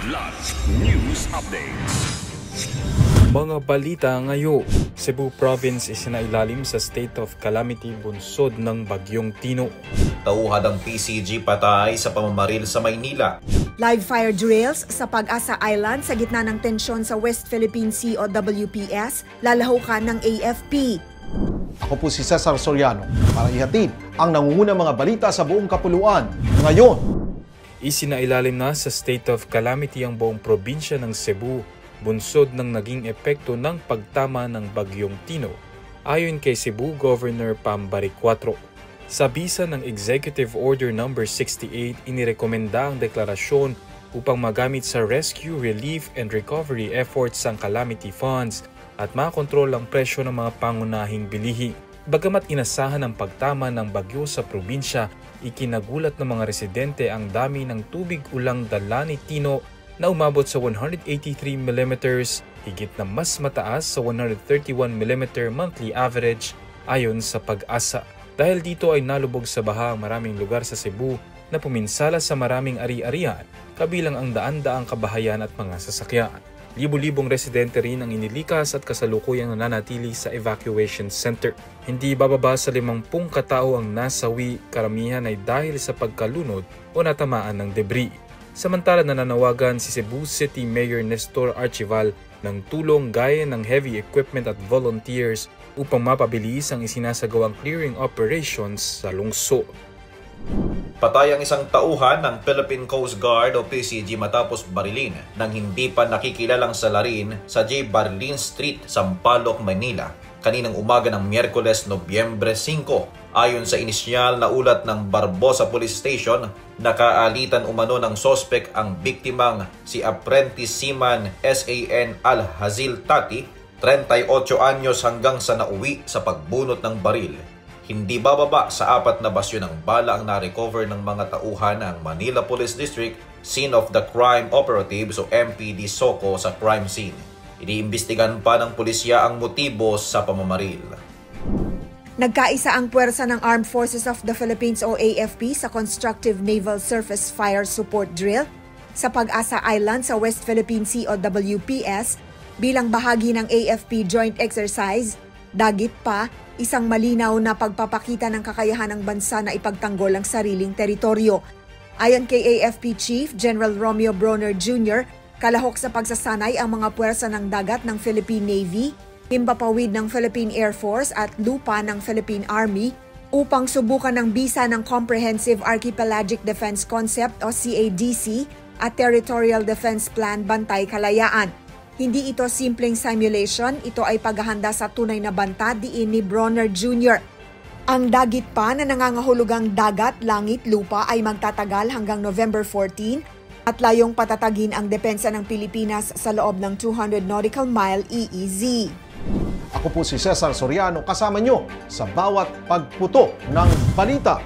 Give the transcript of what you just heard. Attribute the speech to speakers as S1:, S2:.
S1: Kilat News Updates.
S2: Mga balita ngayon, Cebu Province isinailalim sa state of calamity bunsod ng Bagyong Tino.
S3: Tauhad ang PCG patay sa pamamaril sa Maynila.
S4: Live fire drills sa Pag-asa Island sa gitna ng tensyon sa West Philippine Sea o WPS, lalahukan ng AFP.
S5: Ako po si Cesar Soriano para ihatid ang nangungunang mga balita sa buong kapuluan ngayon.
S2: Isinailalim na sa state of calamity ang buong probinsya ng Cebu, bunsod ng naging epekto ng pagtama ng Bagyong Tino, ayon kay Cebu Governor Pam Baricuatro. Sa bisa ng Executive Order No. 68, inirekomenda ang deklarasyon upang magamit sa rescue, relief, and recovery efforts ang calamity funds at makontrol ang presyo ng mga pangunahing bilihin. Bagamat inasahan ang pagtama ng bagyo sa probinsya, ikinagulat ng mga residente ang dami ng tubig ulang dala ni Tino na umabot sa 183 mm, higit na mas mataas sa 131 mm monthly average ayon sa Pag-asa. Dahil dito ay nalubog sa baha ang maraming lugar sa Cebu na puminsala sa maraming ari-arian, kabilang ang daan-daang kabahayan at mga sasakyan. Libo-libong residente rin ang inilikas at kasalukuyang nananatili sa evacuation center. Hindi bababa sa 50 katao ang nasawi, karamihan ay dahil sa pagkalunod o natamaan ng debris. Samantala nananawagan si Cebu City Mayor Nestor Archival ng tulong gaya ng heavy equipment at volunteers upang mapabilis ang isinasagawang clearing operations sa lungsod.
S3: Patay ang isang tauhan ng Philippine Coast Guard o PCG matapos barilin ng hindi pa nakikilalang salarin sa J. Barlin Street, Sampaloc, Manila kaninang umaga ng Miyerkules, Nobyembre 5. Ayon sa inisyal na ulat ng Barbosa Police Station, nakaalitan umano ng sospek ang biktimang si Apprentice Seaman S.A.N. Al-Hazil Tati, 38 anyos hanggang sa nauwi sa pagbunot ng baril. Hindi bababa sa 4 na basyo ng bala ang na-recover ng mga tauhan ng Manila Police District Scene of the Crime Operatives o MPD SOCO sa crime scene. Iniimbestigahan pa ng pulisya ang motibo sa pamamaril.
S4: Nagkaisa ang puwersa ng Armed Forces of the Philippines o AFP sa Constructive Naval Surface Fire Support Drill sa Pag-asa Island sa West Philippine Sea o WPS bilang bahagi ng AFP Joint Exercise. Dagit pa, isang malinaw na pagpapakita ng kakayahan ng bansa na ipagtanggol ang sariling teritoryo. Ayon kay AFP Chief General Romeo Bronner Jr., kalahok sa pagsasanay ang mga puwersa ng dagat ng Philippine Navy, himpapawid ng Philippine Air Force at lupa ng Philippine Army upang subukan ng bisa ng Comprehensive Archipelagic Defense Concept o CADC at Territorial Defense Plan Bantay Kalayaan. Hindi ito simpleng simulation, ito ay paghahanda sa tunay na banta, diin ni Bronner Jr. Ang dagit pa na nangangahulugang dagat, langit, lupa ay magtatagal hanggang November 14 at layong patatagin ang depensa ng Pilipinas sa loob ng 200 nautical mile EEZ.
S5: Ako po si Cesar Soriano, kasama nyo sa bawat pagputo ng balita.